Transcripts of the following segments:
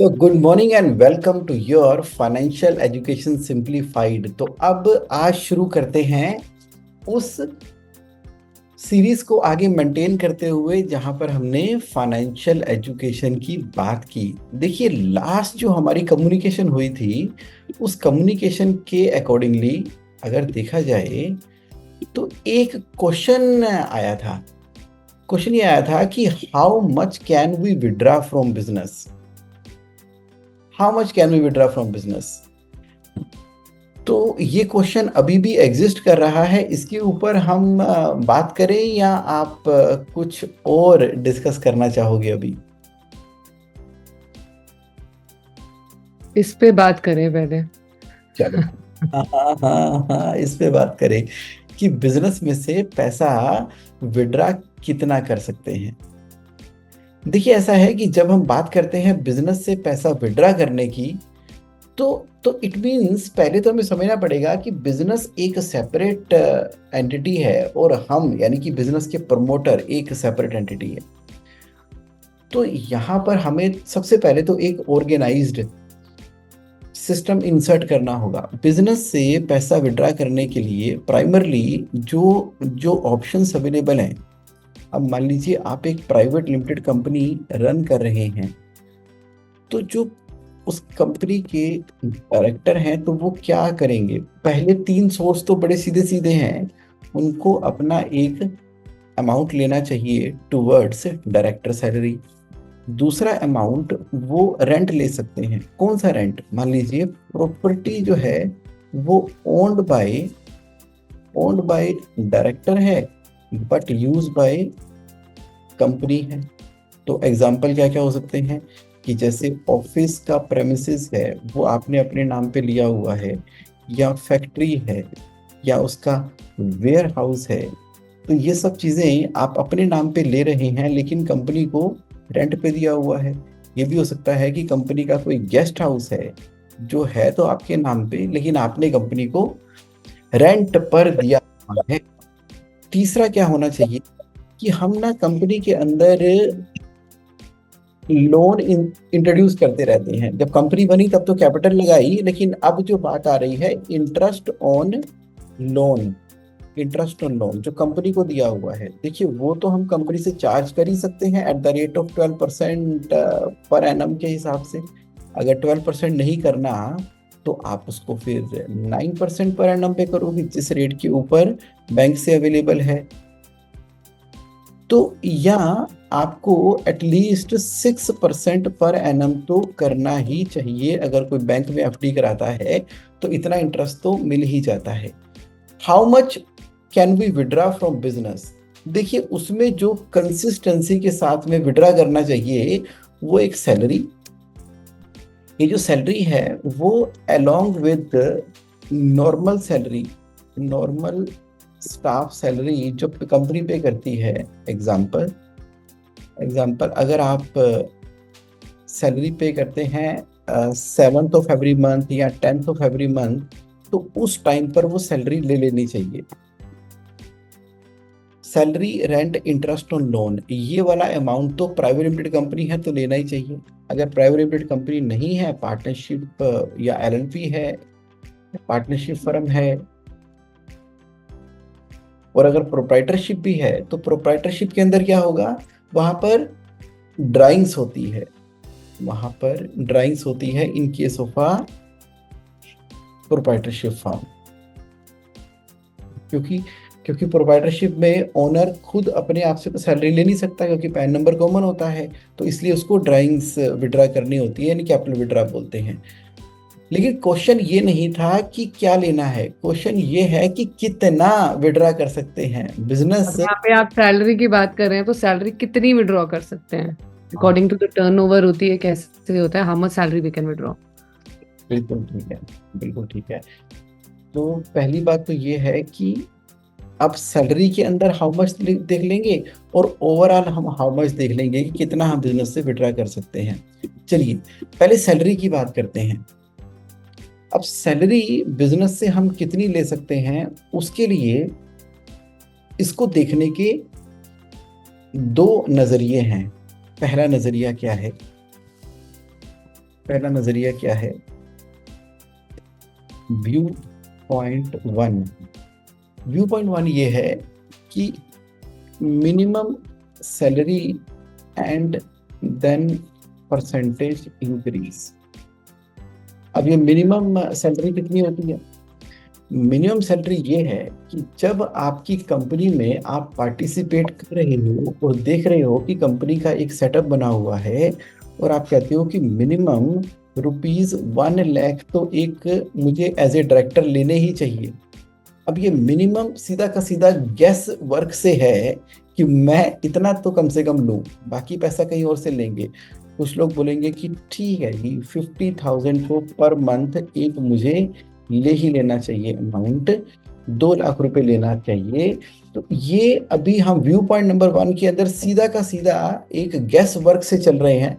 तो good morning and welcome to your financial education simplified. तो अब आज शुरू करते हैं उस सीरीज को आगे मेंटेन करते हुए जहां पर हमने फाइनेंशियल एजुकेशन की बात की। देखिए, लास्ट जो हमारी कम्युनिकेशन हुई थी उस कम्युनिकेशन के अकॉर्डिंगली अगर देखा जाए तो एक क्वेश्चन आया था। क्वेश्चन ये आया था कि how much can we withdraw from business. How much can we withdraw from business. तो ये क्वेश्चन अभी भी एग्जिस्ट कर रहा है। इसके ऊपर हम बात करें या आप कुछ और डिस्कस करना चाहोगे अभी? इस पे बात करें पहले। चलो। हाँ हाँ हाँ हाँ, इस पे बात करें कि बिजनेस में से पैसा विड्रॉ कितना कर सकते हैं। देखिए, ऐसा है कि जब हम बात करते हैं बिजनेस से पैसा विड्रॉ करने की तो इट मीन्स पहले तो हमें समझना पड़ेगा कि बिजनेस एक सेपरेट एंटिटी है और हम यानी कि बिजनेस के प्रमोटर एक सेपरेट एंटिटी है। तो यहाँ पर हमें सबसे पहले तो एक ऑर्गेनाइज्ड सिस्टम इंसर्ट करना होगा। बिजनेस से पैसा विड्रॉ करने के लिए प्राइमरली जो जो ऑप्शंस अवेलेबल हैं। अब मान लीजिए आप एक प्राइवेट लिमिटेड कंपनी रन कर रहे हैं, तो जो उस कंपनी के डायरेक्टर हैं तो वो क्या करेंगे? पहले तीन सोर्स तो बड़े सीधे सीधे हैं। उनको अपना एक अमाउंट लेना चाहिए टुवर्ड्स डायरेक्टर सैलरी। दूसरा अमाउंट वो रेंट ले सकते हैं। कौन सा रेंट? मान लीजिए प्रॉपर्टी जो है वो ओन्ड बाय डायरेक्टर है बट यूज बाय कंपनी है। तो एग्जाम्पल क्या क्या हो सकते हैं कि जैसे ऑफिस का प्रेमिसेस है वो आपने अपने नाम पे लिया हुआ है, या फैक्ट्री है, या उसका वेयर हाउस है। तो ये सब चीज़ें आप अपने नाम पे ले रहे हैं लेकिन कंपनी को रेंट पे दिया हुआ है। ये भी हो सकता है कि कंपनी का कोई गेस्ट हाउस है जो है तो आपके नाम पे लेकिन आपने कंपनी को रेंट पर दिया हुआ है। तीसरा क्या होना चाहिए कि हम ना कंपनी के अंदर लोन इंट्रोड्यूस करते रहते हैं। जब कंपनी बनी तब तो कैपिटल लगाई, लेकिन अब जो बात आ रही है interest on loan. Interest on loan जो कंपनी को दिया हुआ है, देखिए वो तो हम कंपनी से चार्ज कर ही सकते हैं at the rate of 12% per annum के हिसाब से। अगर 12% नहीं करना तो आप उसको फिर 9% पर एनम पे करोगे, जिस रेट के ऊपर बैंक से अवेलेबल है। तो या आपको एटलीस्ट 6% पर एनम तो करना ही चाहिए। अगर कोई बैंक में एफडी कराता है तो इतना इंटरेस्ट तो मिल ही जाता है। How much can we withdraw from business? देखिए, उसमें जो कंसिस्टेंसी के साथ में विड्रॉ करना चाहिए वो एक सैलरी। ये जो सैलरी है वो along with normal salary, normal staff salary जो कंपनी पे करती है। एग्जाम्पल एग्जाम्पल अगर आप सैलरी पे करते हैं 7th ऑफ एवरी मंथ या 10th ऑफ एवरी मंथ, तो उस टाइम पर वो सैलरी ले लेनी चाहिए। Salary, rent, interest on loan, ये वाला अमाउंट तो प्राइवेट लिमिटेड कंपनी है तो लेना ही चाहिए। अगर प्राइवेट लिमिटेड कंपनी नहीं है, पार्टनरशिप या एलएलपी है, पार्टनरशिप फर्म है, और अगर प्रोप्राइटरशिप भी है तो प्रोप्राइटरशिप के अंदर क्या होगा? वहां पर ड्राइंग्स होती है। वहां पर ड्राइंग्स होती है in case of a proprietorship firm. क्योंकि क्योंकि प्रोप्राइटरशिप में ओनर खुद अपने आप से तो सैलरी ले नहीं सकता क्योंकि पैन नंबर कॉमन होता है। तो इसलिए उसको ड्राइंग्स विड्रा करनी होती है, यानी कैपिटल विड्रा बोलते हैं। लेकिन क्वेश्चन ये नहीं था कि क्या लेना है, क्वेश्चन ये है कि कितना विड्रा कर सकते हैं बिजनेस अब से। यहाँ पे आप सैलरी की बात कर रहे हैं तो सैलरी कितनी विड्रॉ कर सकते हैं? अकॉर्डिंग टू द टर्नओवर होती है, कैसे होता है, how much salary we can withdraw? बिल्कुल ठीक है, बिल्कुल ठीक है। तो पहली बात तो ये है कि अब सैलरी के अंदर हाउ मच देख लेंगे और ओवरऑल हम हाउ मच देख लेंगे कि कितना हम बिजनेस से विड्रा कर सकते हैं। चलिए पहले सैलरी की बात करते हैं। अब सैलरी बिजनेस से हम कितनी ले सकते हैं, उसके लिए इसको देखने के दो नजरिए हैं। पहला नजरिया क्या है पहला नजरिया क्या है? View point one. View point one ये है कि minimum salary and then percentage increase. अब ये मिनिमम सैलरी कितनी होती है? मिनिमम सैलरी ये है कि जब आपकी कंपनी में आप पार्टिसिपेट कर रहे हो और देख रहे हो कि कंपनी का एक सेटअप बना हुआ है और आप कहते हो कि मिनिमम ₹1 लाख तो एक मुझे एज ए डायरेक्टर लेने ही चाहिए। अब ये मिनिमम सीधा का सीधा गैस वर्क से है कि मैं इतना तो कम से कम लूँ, बाकी पैसा कहीं और से लेंगे। कुछ लोग बोलेंगे कि ठीक है जी, 50,000 को पर मंथ एक मुझे ले ही लेना चाहिए अमाउंट, 2 लाख रुपए लेना चाहिए। तो ये अभी हम व्यू पॉइंट नंबर 1 के अंदर सीधा का सीधा एक गैस वर्क से चल रहे हैं।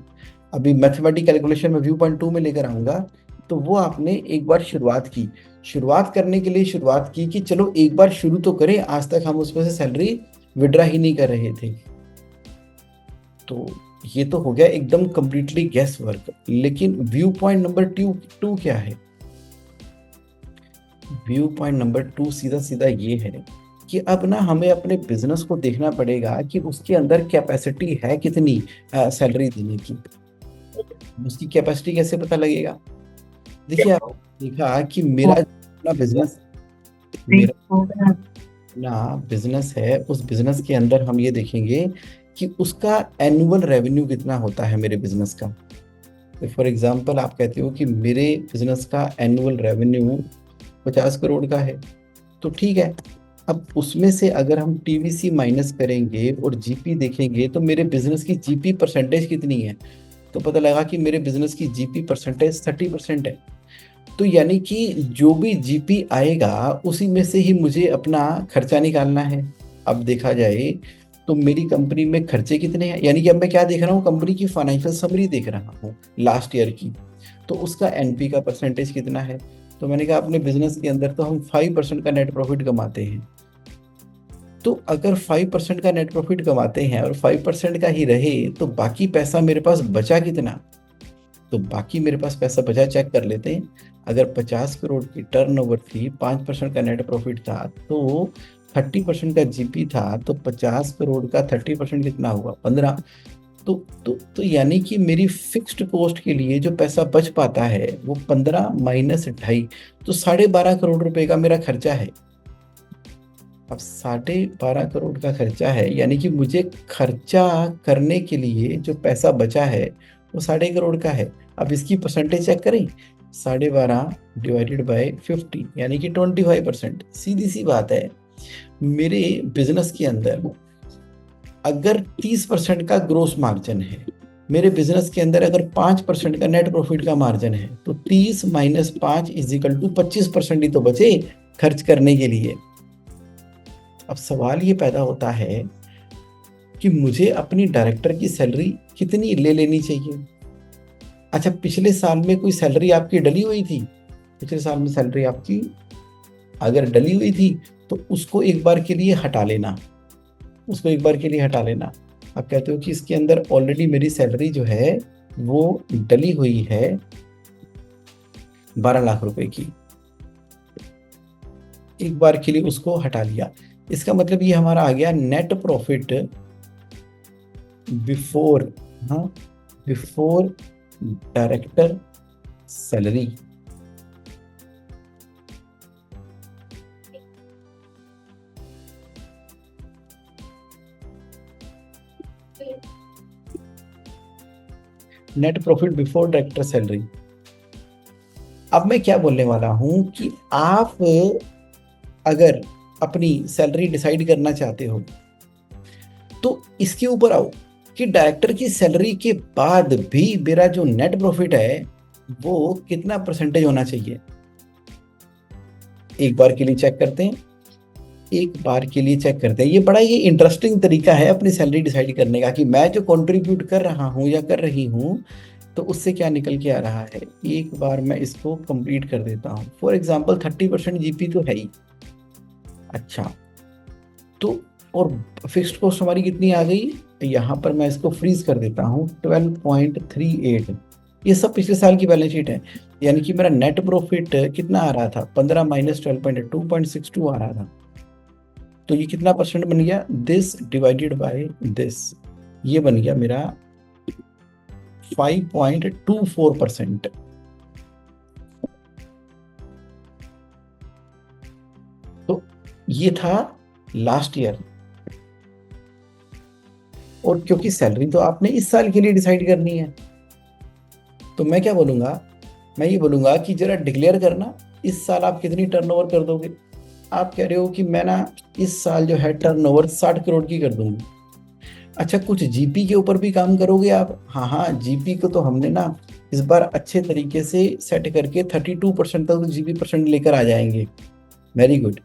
अभी मैथमेटिक कैलकुलेशन में व्यू पॉइंट 2 में लेकर आऊंगा। तो वो आपने एक बार शुरुआत करने के लिए शुरुआत की कि चलो एक बार शुरू तो करें, आज तक हम उसमें से सैलरी विड्रा ही नहीं कर रहे थे। तो ये तो हो गया एकदम कंप्लीटली गैस वर्क। लेकिन व्यू पॉइंट नंबर 2 क्या है? व्यू पॉइंट नंबर 2 सीधा सीधा ये है कि अब ना हमें अपने बिजनेस को देखना पड़ेगा कि उसके अंदर कैपेसिटी है कितनी सैलरी देने की। उसकी कैपेसिटी कैसे पता लगेगा? देखिए, आप देखा कि मेरा अपना बिजनेस है, उस बिजनेस के अंदर हम ये देखेंगे कि उसका एनुअल रेवेन्यू कितना होता है मेरे बिजनेस का। तो फॉर एग्जांपल आप कहते हो कि मेरे बिजनेस का एनुअल रेवेन्यू 50 करोड़ का है, तो ठीक है। अब उसमें से अगर हम टीवीसी माइनस करेंगे और जीपी देखेंगे तो मेरे बिजनेस की जीपी परसेंटेज कितनी है, तो पता लगा कि मेरे बिजनेस की जीपी परसेंटेज 30% है। तो यानी कि जो भी जीपी आएगा उसी में से ही मुझे अपना खर्चा निकालना है। अब देखा जाए तो मेरी कंपनी में खर्चे कितने हैं, यानी कि अब मैं क्या देख रहा हूँ, कंपनी की फाइनेंशियल समरी देख रहा हूँ लास्ट ईयर की। तो उसका एनपी का परसेंटेज कितना है? तो मैंने कहा अपने बिजनेस के अंदर तो हम 5% का नेट प्रॉफिट कमाते हैं। तो अगर 5% का नेट प्रॉफिट कमाते हैं और 5% का ही रहे तो बाकी पैसा मेरे पास बचा कितना? तो बाकी मेरे पास पैसा बचा, चेक कर लेते हैं। अगर 50 करोड़ की टर्नओवर थी, 5% का नेट प्रॉफिट था, तो 30% का जीपी था, तो 50 करोड़ का 30% कितना हुआ? 15। तो यानी कि मेरी फिक्स्ड कॉस्ट के लिए जो पैसा बच पाता है वो 15 माइनस 2.5, तो 12.5 करोड़ रुपए का मेरा खर्चा है। अब 12.5 करोड़ का खर्चा है, यानी कि मुझे खर्चा करने के लिए जो पैसा बचा है वो 12.5 करोड़ का है। अब इसकी परसेंटेज चेक करें, 12.5 डिवाइडेड बाय 50 यानी कि 25%। सीधी सी बात है, मेरे बिजनेस के अंदर अगर 30% का ग्रोस मार्जिन है, मेरे बिजनेस के अंदर अगर 5% का नेट प्रॉफिट का मार्जिन है, तो 30 माइनस 5 इज इक्वल टू 25% ही तो बचे खर्च करने के लिए। अब सवाल ये पैदा होता है कि मुझे अपनी डायरेक्टर की सैलरी कितनी ले लेनी चाहिए। अच्छा, पिछले साल में कोई सैलरी आपकी डली हुई थी? पिछले साल में सैलरी आपकी अगर डली हुई थी तो उसको एक बार के लिए हटा लेना, आप कहते हो कि इसके अंदर ऑलरेडी मेरी सैलरी जो है वो डली हुई है 12 लाख रुपए की, एक बार के लिए उसको हटा लिया। इसका मतलब ये हमारा आ गया net profit before director salary. Net profit before director salary. अब मैं क्या बोलने वाला हूं कि आप अगर अपनी सैलरी डिसाइड करना चाहते हो तो इसके ऊपर आओ कि डायरेक्टर की सैलरी के बाद भी मेरा जो नेट प्रॉफिट है वो कितना परसेंटेज होना चाहिए। एक बार के लिए चेक करते हैं, ये बड़ा ही इंटरेस्टिंग तरीका है अपनी सैलरी डिसाइड करने का कि मैं जो कंट्रीब्यूट कर रहा हूं या कर रही हूं तो उससे क्या निकल के आ रहा है। एक बार मैं इसको कंप्लीट कर देता हूं। फॉर एग्जांपल 30% जीपी तो है ही। अच्छा, तो और फिक्स्ड कॉस्ट हमारी कितनी आ गई, यहाँ पर मैं इसको फ्रीज कर देता हूँ 12.38। ये सब पिछले साल की बैलेंस शीट है। यानी कि मेरा नेट प्रॉफिट कितना आ रहा था, 15 माइनस 12.2.62 आ रहा था। तो ये कितना परसेंट बन गया, दिस डिवाइडेड बाय दिस, ये बन गया मेरा 5.24%। तो ये था लास्ट ईयर। और क्योंकि सैलरी तो आपने इस साल के लिए डिसाइड करनी है, तो मैं क्या बोलूंगा, मैं ये बोलूंगा कि जरा डिक्लेयर करना इस साल आप कितनी टर्नओवर कर दोगे। आप कह रहे हो कि मैं ना इस साल जो है टर्नओवर 60 करोड़ की कर दूंगी। अच्छा, कुछ जीपी के ऊपर भी काम करोगे आप? हाँ हाँ, जीपी को तो हमने ना इस बार अच्छे तरीके से सेट करके 32% तक जीपी परसेंट लेकर आ जाएंगे। Very good.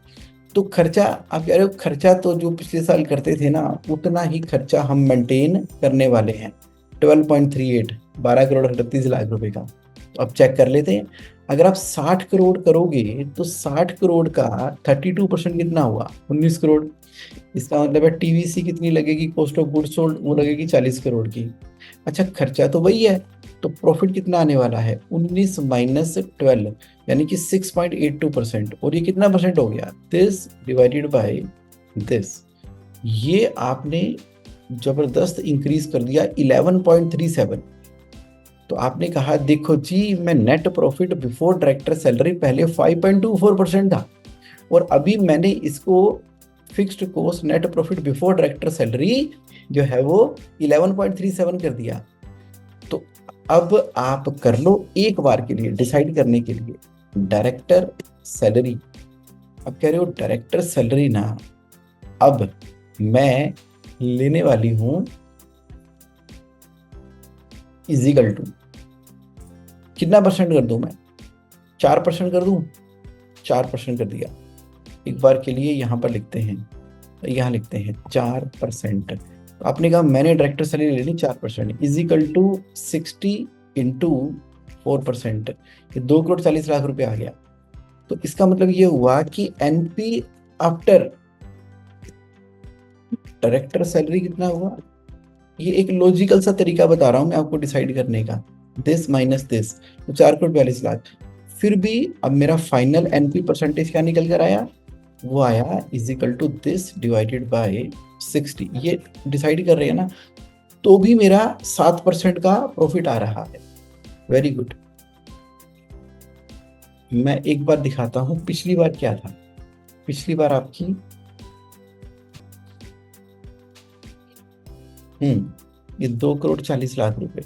तो खर्चा, आप कह रहे हो खर्चा तो जो पिछले साल करते थे ना उतना ही खर्चा हम मेंटेन करने वाले हैं। 12.38, 12 करोड़ 38 लाख रुपए का। तो अब चेक कर लेते हैं, अगर आप 60 करोड़ करोगे तो 60 करोड़ का 32% कितना हुआ, 19 करोड़। इसका मतलब है टीवीसी कितनी लगेगी, कॉस्ट ऑफ गुड्स सोल्ड, वो लगेगी 40 करोड़ की। अच्छा, खर्चा तो वही है, तो प्रॉफिट कितना आने वाला है, 19 माइनस 12, यानी कि 6.82%। और ये कितना परसेंट हो गया, दिस डिवाइडेड बाय दिस। ये आपने जबरदस्त इंक्रीज कर दिया 11.37। तो आपने कहा देखो जी, मैं net profit before director salary पहले 5.24% था, और अभी मैंने इसको fixed cost net profit before director salary जो है वो 11.37 कर दिया। तो अब आप कर लो एक बार के लिए डिसाइड करने के लिए डायरेक्टर सैलरी। अब कह रहे हो डायरेक्टर सैलरी ना, अब मैं लेने वाली हूं इजिकल टू कितना परसेंट कर दूं मैं, 4% कर दूं, 4% कर दिया। एक बार के लिए यहाँ पर लिखते हैं, यहाँ लिखते हैं 4%। तो आपने कहा मैंने डायरेक्टर सैलरी ले ली 4%, इजिकल टू 60 इंटू 4%, ये 2 करोड़ 40 लाख रुपए आ गया। तो इसका मतलब ये हुआ कि एनपी आफ्टर डायरेक्टर सैलरी कितना हुआ। ये एक लॉजिकल सा तरीका बता रहा हूं मैं आपको डिसाइड करने का, दिस माइनस दिस, तो 4 करोड़ 42 लाख। फिर भी अब मेरा फाइनल एनपी परसेंटेज क्या निकल कर आया, वो आया equal to this divided by 60। ये डिसाइड कर रहे हैं ना, तो भी मेरा 7% का प्रॉफिट आ रहा है। Very good. मैं एक बार दिखाता हूं पिछली बार क्या था। पिछली बार आपकी ये 2 करोड़ 40 लाख रुपए,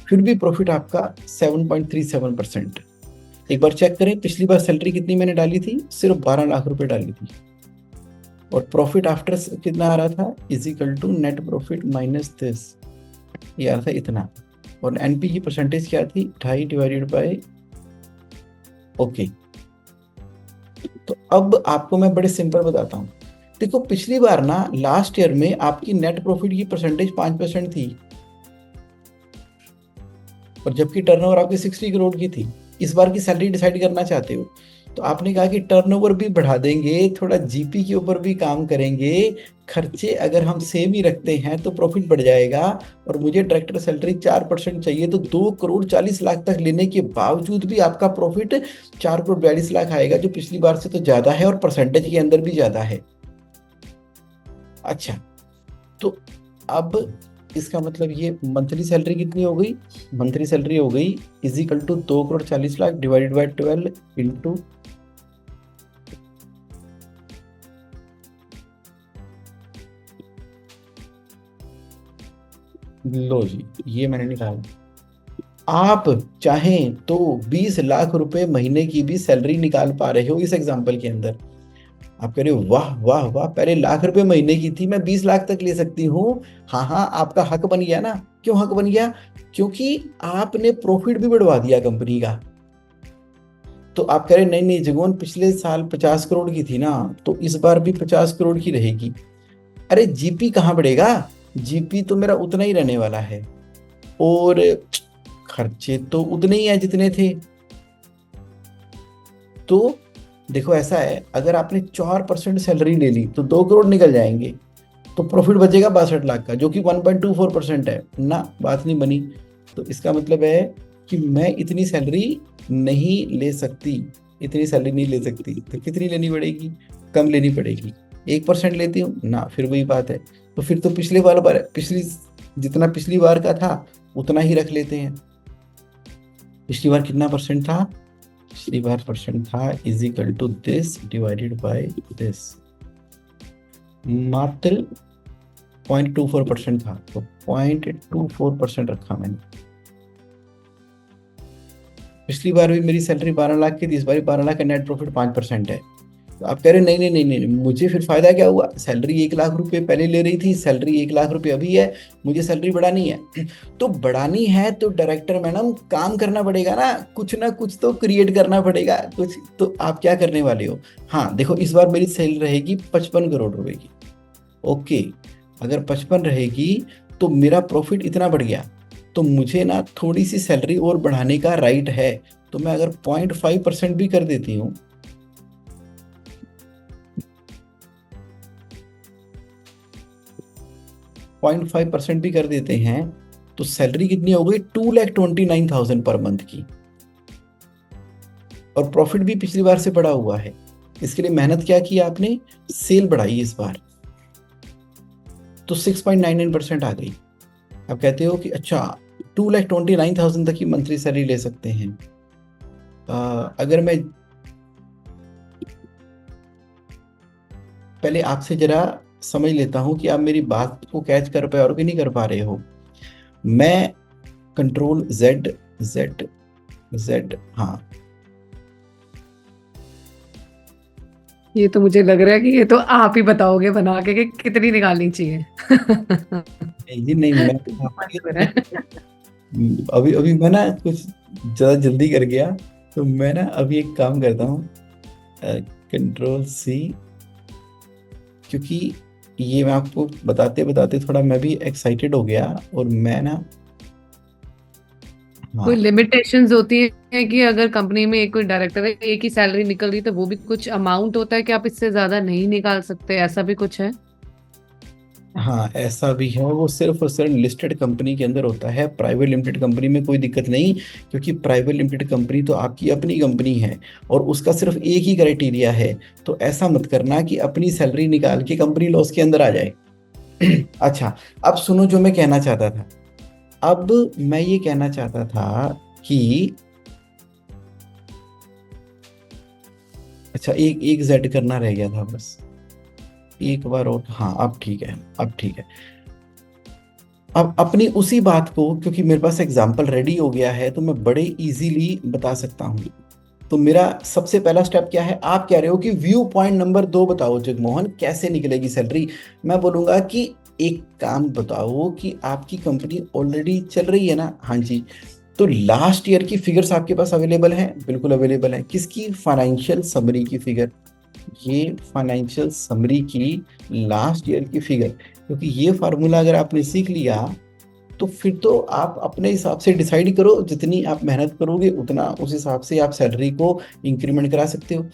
फिर भी प्रॉफिट आपका 7.37%। एक बार चेक करें पिछली बार सैलरी कितनी मैंने डाली थी, सिर्फ 12 लाख रुपए डाली थी, और प्रॉफिट आफ्टर कितना आ रहा था, equal to net profit minus this, ये आ रहा था इतना। और एनपी की परसेंटेज क्या थी, 2.5 डिवाइडेड बाय, ओके। तो अब आपको मैं बड़े सिंपल बताता हूँ। देखो पिछली बार ना लास्ट ईयर में आपकी नेट प्रॉफिट की परसेंटेज 5% थी, और जबकि टर्नओवर आपकी 60 करोड़ की थी। इस बार की सैलरी डिसाइड करना चाहते हो तो आपने कहा कि टर्नओवर भी बढ़ा देंगे, थोड़ा जीपी के ऊपर भी काम करेंगे, खर्चे अगर हम सेम ही रखते हैं तो प्रॉफिट बढ़ जाएगा। और मुझे डायरेक्टर सैलरी 4% चाहिए, तो 2 करोड़ 40 लाख तक लेने के बावजूद भी आपका प्रॉफिट 4 करोड़ 42 लाख आएगा, जो पिछली बार से तो ज्यादा है और परसेंटेज के अंदर भी ज्यादा है। अच्छा, तो अब इसका मतलब ये मंथली सैलरी कितनी हो गई, मंथली सैलरी हो गई equal to 2 crore 40 lakh divided by 12 into, लो जी ये मैंने निकाला। आप चाहें तो 20 लाख रुपए महीने की भी सैलरी निकाल पा रहे हो इस एग्जांपल के अंदर। आप कह रहे हो वाह वाह वाह, पहले लाख रुपए महीने की थी, मैं 20 लाख तक ले सकती हूँ। हाँ हाँ, आपका हक बन गया ना। क्यों हक बन गया, क्योंकि आपने प्रॉफिट भी बढ़वा दिया कंपनी का। तो आप कह रहे नहीं नहीं जगोन, पिछले साल 50 करोड़ की थी ना, तो इस बार भी 50 करोड़ की रहेगी। अरे जीपी कहाँ बढ़ेगा, जीपी तो मेरा उतना ही रहने वाला है, और खर्चे तो उतने ही हैं जितने थे। तो देखो ऐसा है, अगर आपने 4% सैलरी ले ली तो 2 करोड़ निकल जाएंगे, तो प्रॉफिट बचेगा 62 लाख का, जो कि 1.24% है ना, बात नहीं बनी। तो इसका मतलब है कि मैं इतनी सैलरी नहीं ले सकती, इतनी सैलरी नहीं ले सकती। तो कितनी लेनी पड़ेगी? कम लेनी पड़ेगी। 1% लेती हूँ ना, फिर वही बात है। तो फिर तो जितना पिछली बार का था उतना ही रख लेते हैं। पिछली बार कितना परसेंट था? पिछली बार परसेंट था is equal to this divided by this, मात्र 0.24% था, तो 0.24% रखा मैंने। पिछली बार भी मेरी सैलरी 12 लाख की थी, इस बार 12 लाख का नेट प्रॉफिट 5% है। तो आप कह रहे नहीं नहीं नहीं नहीं, मुझे फिर फायदा क्या हुआ? सैलरी 1 लाख रुपए पहले ले रही थी, सैलरी 1 लाख रुपए अभी है, मुझे सैलरी बढ़ानी है। तो बढ़ानी है तो डायरेक्टर मैडम काम करना पड़ेगा ना कुछ तो क्रिएट करना पड़ेगा कुछ। तो आप क्या करने वाले हो? हाँ देखो, इस बार मेरी सैलरी रहेगी 55 करोड़ रुपए की। ओके, अगर 55 रहेगी तो मेरा प्रॉफिट इतना बढ़ गया, तो मुझे ना थोड़ी सी सैलरी और बढ़ाने का राइट है। तो मैं अगर 0.5% भी कर देती हूँ, 0.5% भी कर देते हैं, तो सैलरी कितनी हो गई? 2,29,000 पर मंथ की। और प्रॉफिट भी पिछली बार से बढ़ा हुआ है। इसके लिए मेहनत क्या की आपने? सेल बढ़ाई इस बार, तो 6.99% आ गई। आप कहते हो कि अच्छा 2,29,000 तक की मंथली सैलरी ले सकते हैं। अगर मैं पहले आपसे जरा समझ लेता हूं कि आप मेरी बात को कैच कर पाए और कि नहीं कर पा रहे हो। मैं कंट्रोल Z Z Z, हाँ ये तो मुझे लग रहा है कि ये तो आप ही बताओगे बना के कि कितनी निकालनी चाहिए। ये नहीं, मैं मन कर रहा है। अभी अभी मैं ना कुछ ज़्यादा जल्दी कर गया, तो मैं ना अभी एक काम करता हूँ, कंट्रोल C, क्योंकि ये मैं आपको बताते बताते थोड़ा मैं भी एक्साइटेड हो गया। और मैं ना, कोई हाँ लिमिटेशंस होती है कि अगर कंपनी में एक कोई डायरेक्टर है, एक ही सैलरी निकल रही, तो वो भी कुछ अमाउंट होता है कि आप इससे ज्यादा नहीं निकाल सकते, ऐसा भी कुछ है? हाँ, ऐसा भी है। वो सिर्फ और सिर्फ लिस्टेड कंपनी के अंदर होता है, प्राइवेट लिमिटेड कंपनी में कोई दिक्कत नहीं, क्योंकि प्राइवेट लिमिटेड कंपनी तो आपकी अपनी कंपनी है और उसका सिर्फ एक ही क्राइटेरिया है। तो ऐसा मत करना कि अपनी सैलरी निकाल के कंपनी लॉस के अंदर आ जाए। अच्छा, अब सुनो जो मैं कहना चाहता था। अब मैं ये कहना चाहता था कि अच्छा, एक एक जेड करना रह गया था बस, एक बार और। हाँ अब ठीक है, अब ठीक है। अब अपनी उसी बात को, क्योंकि मेरे पास एग्जाम्पल रेडी हो गया है, तो मैं बड़े इजीली बता सकता हूँ। तो मेरा सबसे पहला स्टेप क्या है? आप कह रहे हो कि व्यू पॉइंट नंबर 2 बताओ जगमोहन, कैसे निकलेगी सैलरी। मैं बोलूंगा कि एक काम बताओ कि आपकी कंपनी ऑलरेडी चल रही है ना? हाँ जी। तो लास्ट ईयर की फिगर्स आपके पास अवेलेबल हैं? बिल्कुल अवेलेबल है। किसकी? फाइनेंशियल समरी की फिगर। ये फाइनेंशियल समरी की लास्ट ईयर की फिगर, क्योंकि ये फार्मूला अगर आपने सीख लिया तो फिर तो आप अपने हिसाब से डिसाइड करो, जितनी आप मेहनत करोगे उतना उस हिसाब से आप सैलरी को इंक्रीमेंट करा सकते हो।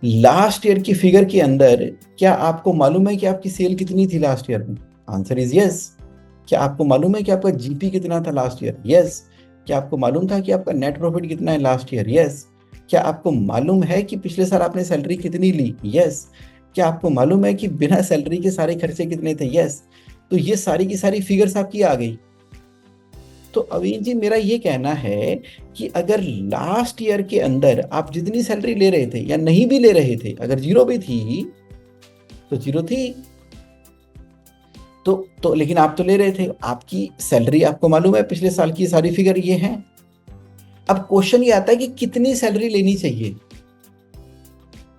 लास्ट ईयर की फिगर के अंदर क्या आपको मालूम है कि आपकी सेल कितनी थी लास्ट ईयर में? Answer is yes. क्या आपको मालूम है कि आपका जीपी कितना था लास्ट ईयर? यस। क्या आपको मालूम था कि आपका नेट प्रॉफिट कितना है लास्ट ईयर? यस। क्या आपको मालूम है कि पिछले साल आपने सैलरी कितनी ली? यस। क्या आपको मालूम है कि बिना सैलरी के सारे खर्चे कितने थे? यस। तो ये सारी की सारी फिगर्स आपकी आ गई। तो अवीन जी, मेरा ये कहना है कि अगर लास्ट ईयर के अंदर आप जितनी सैलरी ले रहे थे या नहीं भी ले रहे थे, अगर जीरो भी थी तो जीरो थी, तो लेकिन आप तो ले रहे थे, आपकी सैलरी आपको मालूम है, पिछले साल की सारी फिगर ये है। अब क्वेश्चन ये आता है कि कितनी सैलरी लेनी चाहिए।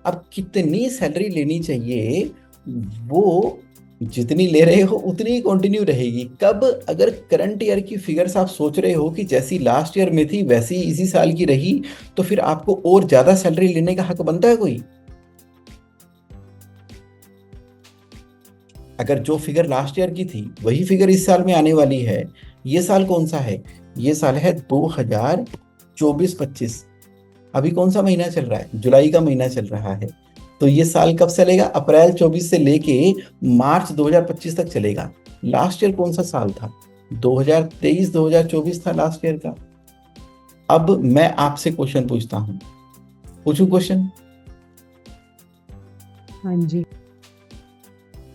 अब कितनी सैलरी लेनी चाहिए, वो जितनी ले रहे हो उतनी ही कंटिन्यू रहेगी। कब? अगर करंट ईयर की फिगर्स आप सोच रहे हो कि जैसी लास्ट ईयर में थी वैसी इसी साल की रही, तो फिर आपको और ज्यादा सैलरी लेने का हक बनता है कोई? अगर जो फिगर लास्ट ईयर की थी वही फिगर इस साल में आने वाली है। ये साल कौन सा है? ये साल है 2024-25। अभी कौन सा महीना चल रहा है? जुलाई का महीना चल रहा है। तो ये साल कब चलेगा? अप्रैल 24 से लेके मार्च 2025 तक चलेगा। लास्ट ईयर कौन सा साल था? 2023 2024 था लास्ट ईयर का। अब मैं आपसे क्वेश्चन पूछता हूं, पूछूं क्वेश्चन? हाँ जी।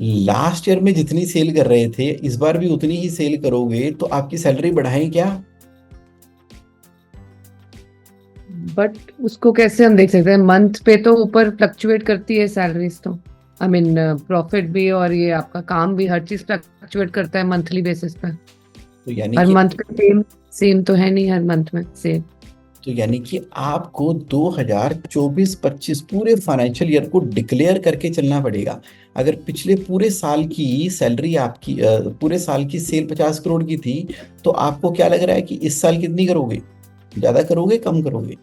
लास्ट ईयर में जितनी सेल कर रहे थे इस बार भी उतनी ही सेल करोगे तो आपकी सैलरी बढ़ाएं क्या? बट उसको कैसे हम देख सकते हैं? मंथ पे तो ऊपर फ्लक्चुएट करती है सैलरीज तो। आई मीन प्रॉफिट भी और ये आपका काम भी, हर चीज फ्लक्चुएट करता है मंथली बेसिस पे। तो यानी हर कि मंथ पे सेम सेम तो है नहीं, हर मंथ में सेम। तो यानी कि आपको 2024-25 पूरे फाइनेंशियल ईयर को डिक्लेयर करके चलना पड़ेगा। अगर पिछले पूरे साल की सैलरी आपकी पूरे साल की सेल 50 करोड़ की थी, तो आपको क्या लग रहा है कि इस साल कितनी करोगे? ज्यादा करोगे, कम करोगे?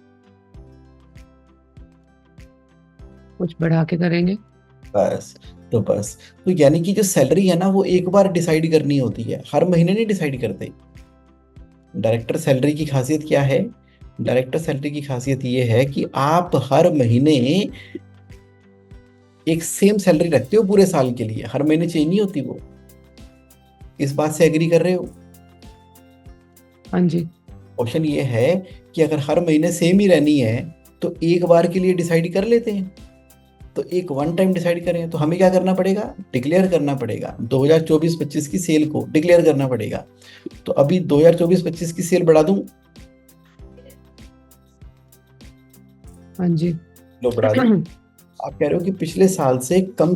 कुछ बढ़ा के करेंगे। बस। बस। तो यानी कि जो सैलरी है ना वो एक बार डिसाइड करनी होती है, हर महीने नहीं डिसाइड करते। डायरेक्टर सैलरी की खासियत क्या है? डायरेक्टर सैलरी की खासियत ये है कि आप हर महीने एक सेम सैलरी रखते हो पूरे साल के लिए, हर महीने चेंज नहीं होती वो। इस बात से एग्री कर रहे हो? हाँ जी। क्वेश्चन ये है कि अगर हर महीने सेम ही रहनी है तो एक बार के लिए डिसाइड कर लेते हैं। तो एक वन टाइम डिसाइड करें तो हमें क्या करना पड़ेगा? डिक्लेयर करना पड़ेगा। 2024-25 की सेल को डिक्लेयर करना पड़ेगा। तो अभी 2024-25 की सेल बढ़ा दूं? हाँ जी। लो बढ़ा दूं। आप कह रहे हो कि पिछले साल से कम,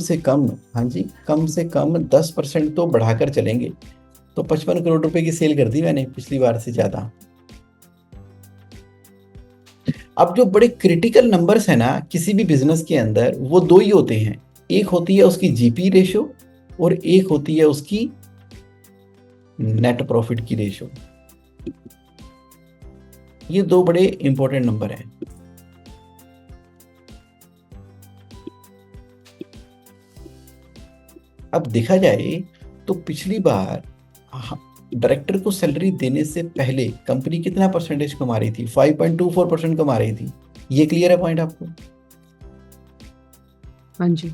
हाँ जी, कम से कम 10% तो बढ़ाकर चलेंगे। तो 55 करोड़ रुपए की सेल कर दी मैंने पिछली बार से ज्यादा। अब जो बड़े क्रिटिकल नंबर्स है ना किसी भी बिजनेस के अंदर, वो दो ही होते हैं। एक होती है उसकी जीपी रेशो और एक होती है उसकी नेट प्रॉफिट की रेशो। ये दो बड़े इंपॉर्टेंट नंबर हैं। अब देखा जाए तो पिछली बार डायरेक्टर को सैलरी देने से पहले कंपनी कितना परसेंटेज कमा रही थी? 5.24% कमा रही थी। ये क्लियर है पॉइंट आपको? हाँ जी।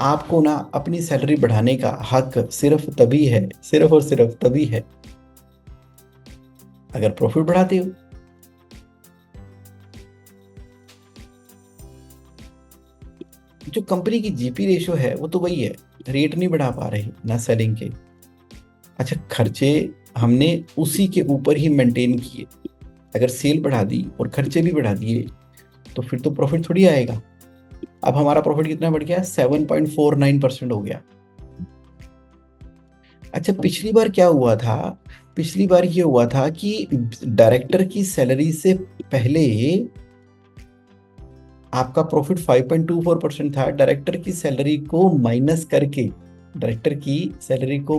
आपको ना अपनी सैलरी बढ़ाने का हक सिर्फ तभी है, सिर्फ और सिर्फ तभी है अगर प्रॉफिट बढ़ाते हो। जो कंपनी की जीपी रेशो है वो तो वही है, रेट नहीं बढ़ा पा रहे ना सेलिंग के। अच्छा, खर्चे हमने उसी के ऊपर ही मेंटेन किए। अगर सेल बढ़ा दी और खर्चे भी बढ़ा दिए तो फिर तो प्रॉफिट थोड़ी आएगा। अब हमारा प्रॉफिट कितना बढ़ गया? 7.49% हो गया। अच्छा, पिछली बार क्या हुआ था? पिछली बार ये हुआ था कि डायरेक्टर की सैलरी से पहले आपका प्रॉफिट 5.24% था। डायरेक्टर की सैलरी को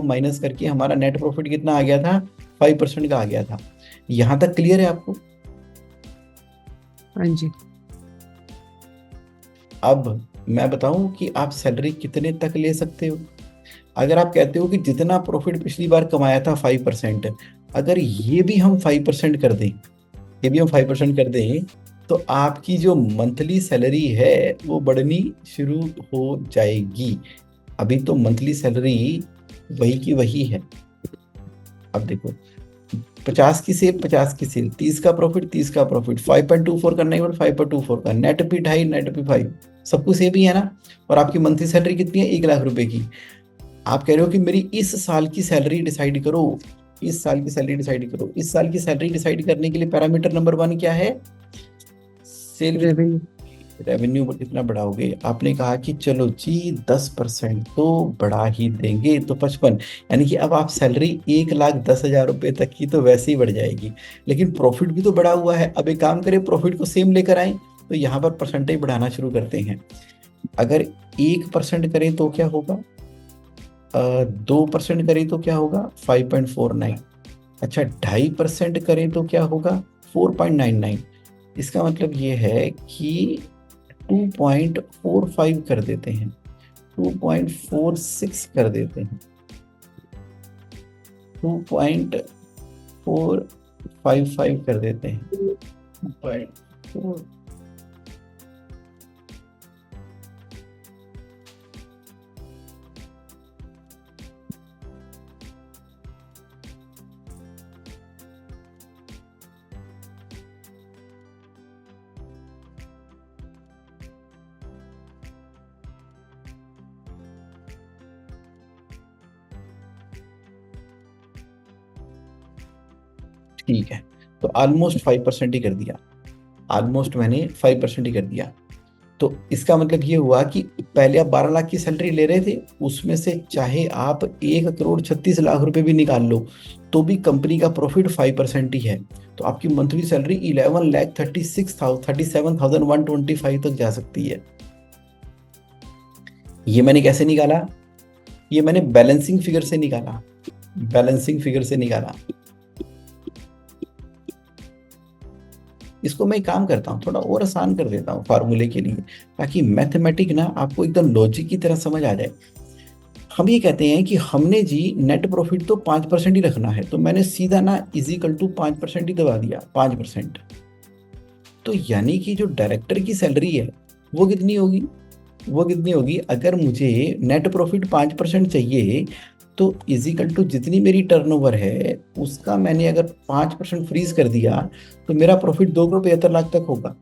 माइनस करके हमारा नेट प्रॉफिट कितना आ गया था? 5% का आ गया था। यहां तक क्लियर है आपको? हाँ जी। अब मैं बताऊं कि आप सैलरी कितने तक ले सकते हो। अगर आप कहते हो कि जितना प्रॉफिट पिछली बार कमाया था 5%, अगर ये भी हम 5% कर दें, ये भी हम 5% कर दें, तो आपकी जो मंथली सैलरी है वो बढ़नी शुरू हो जाएगी। अभी तो मंथली सैलरी वही की वही है। अब देखो, 50 की सेल 30 का प्रॉफिट, 30 का प्रॉफिट, 5.24 करना है, 5.24 का नेट पे 2.5, नेट पे 5, सब कुछ सेम ही है ना। और आपकी मंथली सैलरी कितनी है? 1 लाख रुपए की। आप कह रहे हो कि मेरी इस साल की सैलरी डिसाइड करो, इस साल की सैलरी डिसाइड करो। इस साल की सैलरी डिसाइड करने के लिए पैरामीटर नंबर 1 क्या है? सेल की। रेवेन्यू। रेवेन्यू कितना बढ़ाओगे? आपने कहा कि चलो जी 10% तो बढ़ा ही देंगे, तो 55, यानी कि अब आप सैलरी 1,10,000 रुपए तक की तो वैसे ही बढ़ जाएगी। लेकिन प्रॉफिट भी तो बढ़ा हुआ है। अब एक काम करें, प्रॉफिट को सेम लेकर आए तो यहाँ पर परसेंटेज बढ़ाना शुरू करते हैं। अगर 1% करें तो क्या होगा? 2% करें तो क्या होगा? 5.49। अच्छा, 2.5% करें तो क्या होगा? 4.99। इसका मतलब ये है कि 2.45 कर देते हैं, 2.46 कर देते हैं, 2.455 कर देते हैं, 2.4 ठीक है, तो ऑलमोस्ट 5% ही कर दिया, ऑलमोस्ट मैंने 5% ही कर दिया। तो इसका मतलब ये हुआ कि पहले आप 12 लाख की सैलरी ले रहे थे, उसमें से चाहे आप 1 करोड़ 36 लाख रुपए भी निकाल लो तो भी कंपनी का प्रॉफिट 5% ही है। तो आपकी मंथली सैलरी 11,36,37,125 तक जा सकती है। ये मैंने कैसे निकाला? ये मैंने बैलेंसिंग फिगर से निकाला, बैलेंसिंग फिगर से निकाला। इसको मैं एक काम करता हूँ, थोड़ा और आसान कर देता हूँ फार्मूले के लिए, ताकि मैथमेटिक ना आपको एकदम लॉजिक की तरह समझ आ जाए। हम ये कहते हैं कि हमने जी नेट प्रॉफिट तो 5% ही रखना है, तो मैंने सीधा ना इजिकल टू 5% ही दबा दिया, 5%। तो यानी कि जो डायरेक्टर की सैलरी है वो कितनी होगी? वो कितनी होगी? अगर मुझे नेट प्रॉफिट 5% चाहिए तो इजिकल टू जितनी मेरी टर्नओवर है उसका मैंने अगर 5% फ्रीज कर दिया तो मेरा प्रॉफिट 2 करोड़ 75 लाख तक होगा।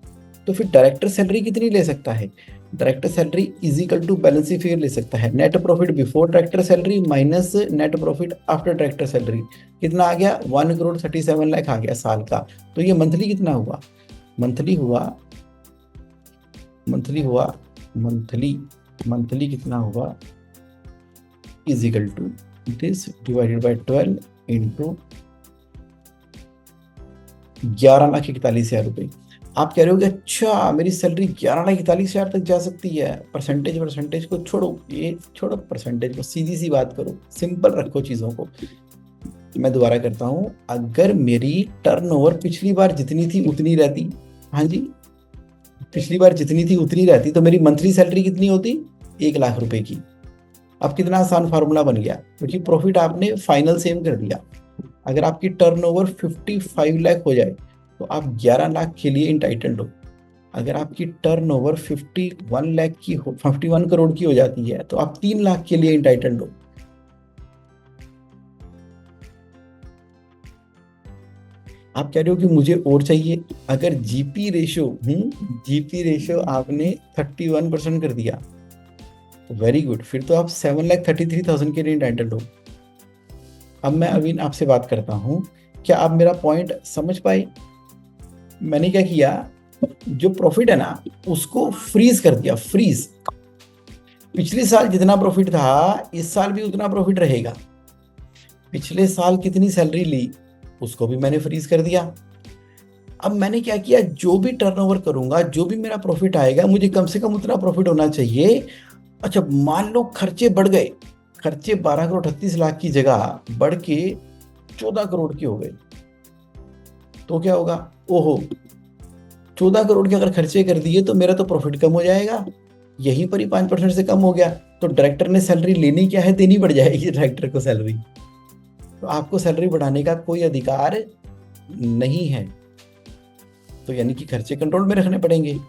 तो फिर डायरेक्टर सैलरी कितनी ले सकता है? Director salary is equal to balancing figure ले सकता है, net profit before director salary minus net profit after director salary. कितना आ गया? 1 करोड़ 37 लाख आ गया साल का। तो ये मंथली कितना हुआ? मंथली हुआ, मंथली हुआ, मंथली, मंथली कितना हुआ? Is equal to this divided by 12 into 11,41,000 रुपए। आप कह रहे हो कि अच्छा मेरी सैलरी 11,41,000 तक जा सकती है, परसेंटेज परसेंटेज को छोड़ो, ये छोड़ो परसेंटेज को, सीधी सी बात करो, सिंपल रखो चीज़ों को। मैं दोबारा करता हूँ, अगर मेरी टर्नओवर पिछली बार जितनी थी उतनी रहती, हाँ जी पिछली बार जितनी थी उतनी रहती, तो मेरी मंथली सैलरी कितनी होती? 1 लाख रुपए की। अब कितना आसान फार्मूला बन गया, क्योंकि प्रॉफिट आपने फाइनल सेम कर दिया। अगर आपकी टर्नओवर 55 लाख हो जाए तो आप 11 लाख के लिए इंटाइटल्ड हो। अगर आपकी टर्नओवर 51 लाख की हो, 51 करोड़ की हो जाती है तो आप 3 लाख के लिए इंटाइटल्ड हो। आप कह रहे हो कि मुझे और चाहिए। अगर जीपी रेशो, जीपी रेशो आपने 31% कर दिया, वेरी गुड, फिर तो आप 7,33,000 के लिए इंटाइटल्ड हो। अब मैं अभी आपसे बात करता हूं, क्या आप मेरा पॉइंट समझ पाए? मैंने क्या किया, जो प्रॉफिट है ना उसको फ्रीज कर दिया, फ्रीज। पिछले साल जितना प्रॉफिट था इस साल भी उतना प्रॉफिट रहेगा। पिछले साल कितनी सैलरी ली उसको भी मैंने फ्रीज कर दिया। अब मैंने क्या किया, जो भी टर्नओवर करूंगा, जो भी मेरा प्रॉफिट आएगा, मुझे कम से कम उतना प्रॉफिट होना चाहिए। अच्छा मान लो खर्चे बढ़ गए, खर्चे 12 करोड़ 38 लाख की जगह बढ़ के 14 करोड़ के हो गए, तो क्या होगा? ओहो, 14 करोड़ के अगर खर्चे कर दिए तो मेरा तो प्रॉफिट कम हो जाएगा, यहीं पर ही 5% से कम हो गया। तो डायरेक्टर ने सैलरी लेनी क्या है, देनी पड़ जाएगी डायरेक्टर को सैलरी। तो आपको सैलरी बढ़ाने का कोई अधिकार नहीं है, तो यानी कि खर्चे कंट्रोल में रखने पड़ेंगे।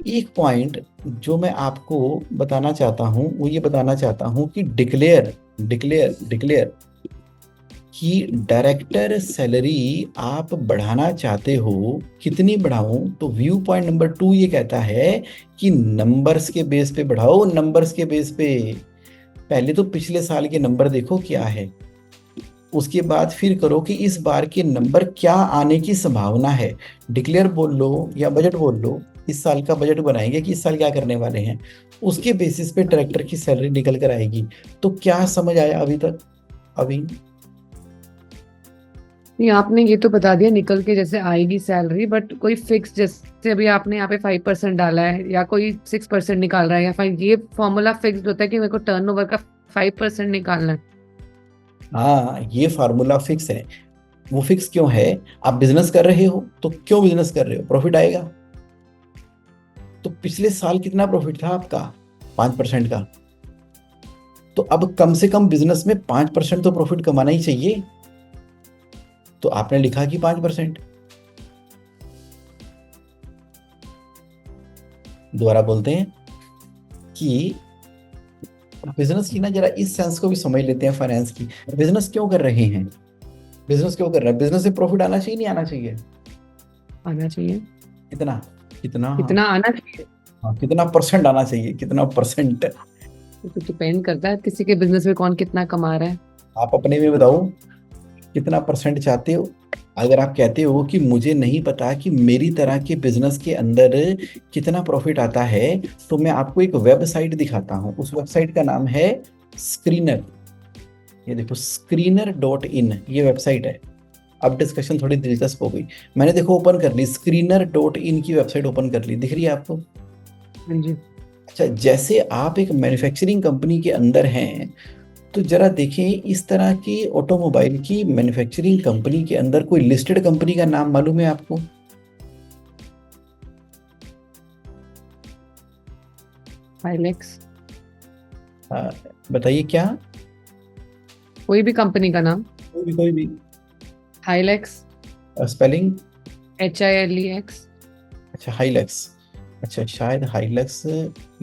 एक पॉइंट जो मैं आपको बताना चाहता हूं वो ये बताना चाहता हूं कि डिक्लेयर डिक्लेयर डिक्लेयर कि डायरेक्टर सैलरी आप बढ़ाना चाहते हो, कितनी बढ़ाऊं? तो व्यू पॉइंट नंबर 2 ये कहता है कि नंबर्स के बेस पे बढ़ाओ, नंबर्स के बेस पे। पहले तो पिछले साल के नंबर देखो क्या है, उसके बाद फिर करो कि इस बार के नंबर क्या आने की संभावना है। डिक्लेयर बोल लो या बजट बोल लो, इस साल का बजट बनाएंगे कि इस साल क्या करने वाले हैं, उसके बेसिस पे डायरेक्टर की सैलरी निकल कर आएगी। तो क्या समझ आया अभी तक? अभी नहीं, आपने ये तो बता दिया निकल के जैसे आएगी सैलरी, बट कोई फिक्स, जैसे अभी आपने यहाँ पे 5% डाला है या कोई 6% निकाल रहा है या 5, ये फॉर्मूला फिक्स होता है कि मेरे को टर्नओवर का 5% निकालना है? हाँ, ये फार्मूला फिक्स है। वो फिक्स क्यों है? आप बिजनेस कर रहे हो तो क्यों बिजनेस कर रहे हो, प्रॉफिट आएगा। तो पिछले साल कितना प्रॉफिट था आपका? 5% का। तो अब कम से कम बिजनेस में 5% तो प्रॉफिट कमाना ही चाहिए। तो आपने लिखा कि 5%। दोबारा बोलते हैं कि बिजनेस की ना जरा इस सेंस को भी समझ लेते हैं फाइनेंस की। बिजनेस क्यों कर रहे हैं? बिजनेस क्यों कर रहे हैं? बिजनेस से प्रॉफिट आना चाहिए नहीं आना चाहिए? आना चाहिए। कितना? कितना? कितना आना चाहिए हाँ, कितना परसेंट आना चाहिए, कितना परसेंट? तो डिपेंड करता है किसी के बिजनेस में कौन कितना कमा रहा है। आप अपने में बताओ कितना परसेंट चाहते हो। अगर आप कहते हो कि मुझे नहीं पता कि मेरी तरह के बिजनेस के अंदर कितना प्रॉफिट आता है, तो मैं आपको एक वेबसाइट दिखाता हूँ। उस वेबसाइट का नाम है स्क्रीनर। ये देखो, screener.in ये वेबसाइट है। अब डिस्कशन थोड़ी दिलचस्प हो गई। मैंने देखो ओपन कर ली, screener.in की वेबसाइट ओपन कर ली, दिख रही है आपको? हाँ जी। अच्छा, जैसे आप एक मैन्युफैक्चरिंग कंपनी के अंदर हैं, तो जरा देखें इस तरह की ऑटोमोबाइल की मैन्युफैक्चरिंग कंपनी के अंदर कोई लिस्टेड कंपनी का नाम मालूम है आपको? हाइलेक्स। आ, बताइए क्या? कोई भी कंपनी का नाम। कोई भी हाइलेक्स। स्पेलिंग? HILEX। अच्छा, हाइलक्स। अच्छा, शायद हाइलक्स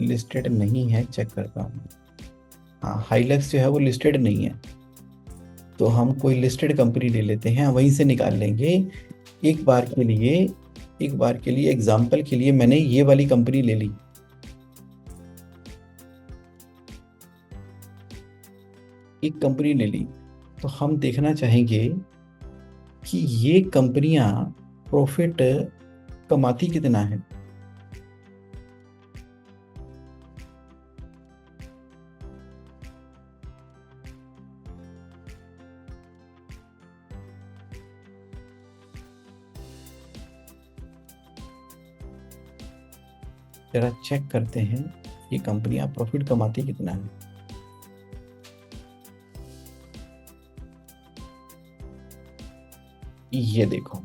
लिस्टेड नहीं है, चेक करता हूँ। हाँ, हाइलक्स जो है वो लिस्टेड नहीं है। तो हम कोई लिस्टेड कंपनी ले लेते हैं, वहीं से निकाल लेंगे। एक बार के लिए एक बार के लिए एग्जाम्पल के लिए मैंने ये वाली कंपनी ले ली। एक कंपनी ले ली, तो हम देखना चाहेंगे कि ये कंपनियां प्रॉफिट कमाती कितना है। जरा चेक करते हैं ये कंपनियां प्रॉफिट कमाती कितना है। ये देखो।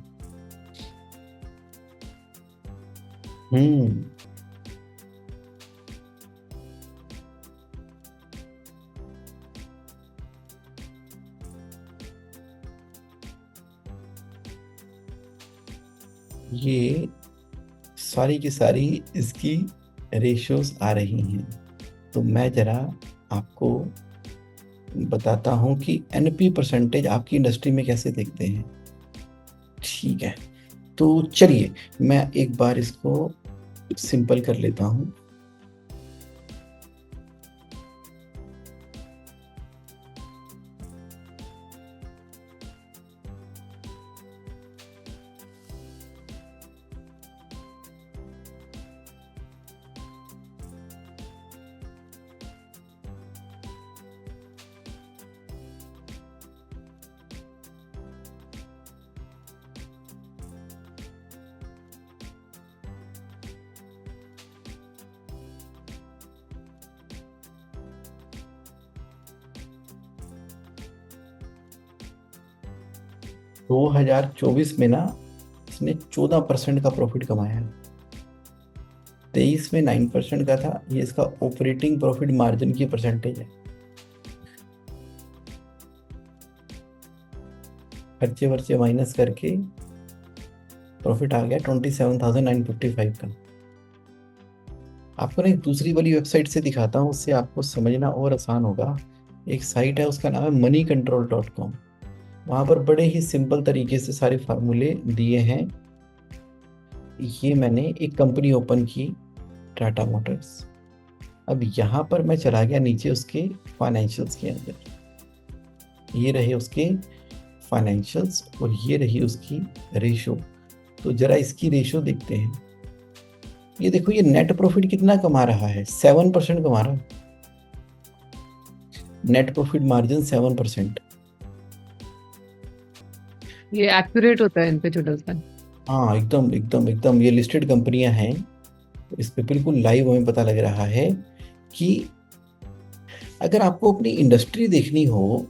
हम्म ये सारी की सारी इसकी रेशियोज आ रही हैं। तो मैं जरा आपको बताता हूं कि एनपी परसेंटेज आपकी इंडस्ट्री में कैसे देखते हैं। ठीक है, तो चलिए मैं एक बार इसको सिंपल कर लेता हूं। दो 2024 में ना इसने 14% का प्रॉफिट कमाया है। 23 में 9% का था। ये इसका ऑपरेटिंग प्रॉफिट मार्जिन की परसेंटेज है। खर्चे वर्चे माइनस करके प्रॉफिट आ गया 27,955 का। आपको ना एक दूसरी वाली वेबसाइट से दिखाता हूँ, उससे आपको समझना और आसान होगा। एक साइट है, उसका नाम है moneycontrol.com। वहाँ पर बड़े ही सिंपल तरीके से सारे फार्मूले दिए हैं। ये मैंने एक कंपनी ओपन की, टाटा मोटर्स। अब यहाँ पर मैं चला गया नीचे उसके फाइनेंशियल्स के अंदर। ये रहे उसके फाइनेंशियल्स और ये रही उसकी रेशो। तो जरा इसकी रेशो देखते हैं। ये देखो, ये नेट प्रॉफिट कितना कमा रहा है, 7% कमा रहा है। Net profit margin 7%। ये एक्यूरेट होता है इन पे जो डलता है। हाँ, एकदम एकदम एकदम, ये लिस्टेड कंपनियां हैं। इस पे बिल्कुल लाइव हमें पता लग रहा है कि अगर आपको अपनी इंडस्ट्री देखनी हो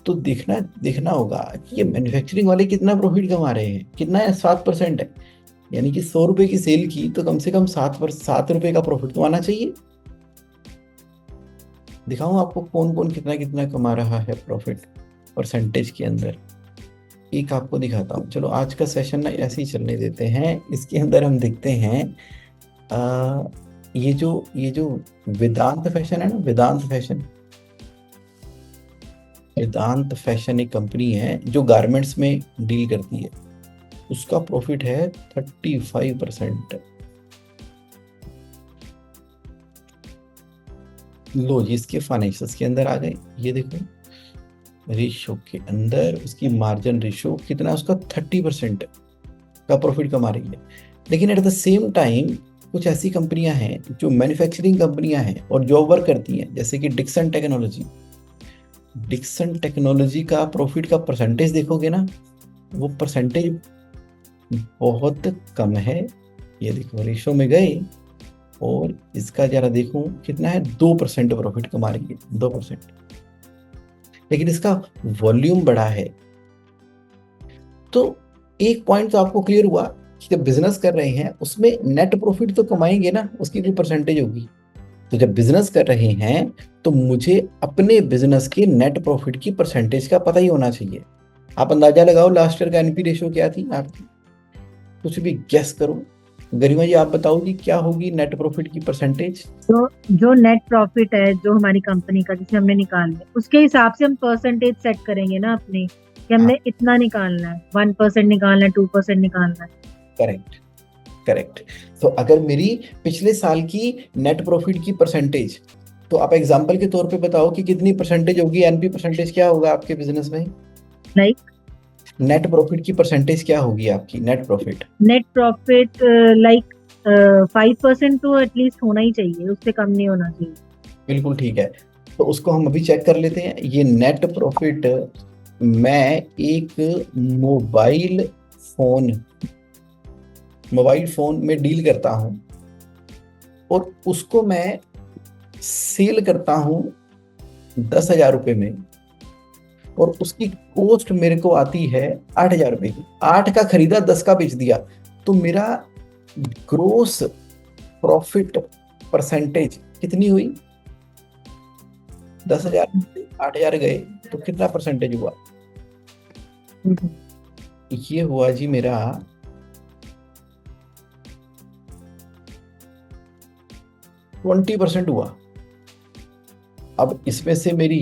तो देखना देखना होगा कि ये मैन्युफैक्चरिंग वाले कितना प्रॉफिट कमा रहे हैं। कितना है? 7% है। यानी कि 100 रुपए की सेल की तो कम से कम 7 रुपए का प्रॉफिट तो आना चाहिए। दिखाऊं आपको कौन कौन कितना कितना कमा रहा है प्रॉफिट परसेंटेज के अंदर। एक आपको दिखाता हूँ। चलो आज का सेशन ना ऐसे ही चलने देते हैं। इसके अंदर हम देखते हैं ये जो वेदांत फैशन है ना, वेदांत फैशन एक कंपनी है जो गारमेंट्स में डील करती है। उसका प्रॉफिट है 35%। लो जी, इसके फाइनेंशियल्स के अंदर आ गए। ये देखो, रेशो के अंदर उसकी मार्जिन रेशो कितना, उसका 30% का प्रॉफिट कमा रही है। लेकिन एट द सेम टाइम कुछ ऐसी कंपनियां हैं जो मैन्युफैक्चरिंग कंपनियां हैं और जॉब वर्क करती हैं, जैसे कि डिक्सन टेक्नोलॉजी। डिक्सन टेक्नोलॉजी का प्रॉफिट का परसेंटेज देखोगे ना, वो परसेंटेज बहुत कम है। ये देखो रेशो में गए, और इसका जरा देखो कितना है, 2% प्रॉफिट कमा रही है, 2%। लेकिन इसका वॉल्यूम बड़ा है। तो एक पॉइंट तो आपको क्लियर हुआ कि जब बिजनेस कर रहे हैं उसमें नेट प्रॉफिट तो कमाएंगे ना, उसकी भी परसेंटेज होगी। तो जब बिजनेस कर रहे हैं तो मुझे अपने बिजनेस के नेट प्रॉफिट की परसेंटेज का पता ही होना चाहिए। आप अंदाजा लगाओ लास्ट ईयर का एनपी रेशियो क्या थी आपकी, कुछ भी गेस करो। गरिमा जी आप बताओ कि क्या होगी नेट प्रॉफिट की परसेंटेज। तो जो नेट प्रॉफिट है जो हमारी कंपनी का, जिसे हमने निकालना है, उसके हिसाब से हम परसेंटेज सेट करेंगे ना अपने, कि हमने इतना निकालना है, 1% निकालना है, 2% निकालना है। Correct, correct. तो अगर मेरी पिछले साल की नेट प्रॉफिट की परसेंटेज, तो आप एग्जांपल के तौर पे बताओ कि कितनी परसेंटेज होगी, एनपी परसेंटेज क्या होगा आपके बिजनेस में। लाइक नेट प्रॉफिट की परसेंटेज क्या होगी आपकी, net profit. Net profit like 5% तो एटलीस्ट होना ही चाहिए, उससे कम नहीं होना चाहिए। बिल्कुल ठीक है। तो उसको हम अभी चेक कर लेते हैं। ये नेट प्रॉफिट मैं एक मोबाइल फोन मोबाइल फोन में डील करता हूं, और उसको मैं सेल करता हूं 10,000 रुपए में, और उसकी कॉस्ट मेरे को आती है 8,000 रुपए की। 8 का खरीदा, 10 का बेच दिया, तो मेरा ग्रोस प्रॉफिट परसेंटेज कितनी हुई, 10,000 से 8,000 गए तो कितना परसेंटेज हुआ। ये हुआ जी मेरा 20% हुआ। अब इसमें से मेरी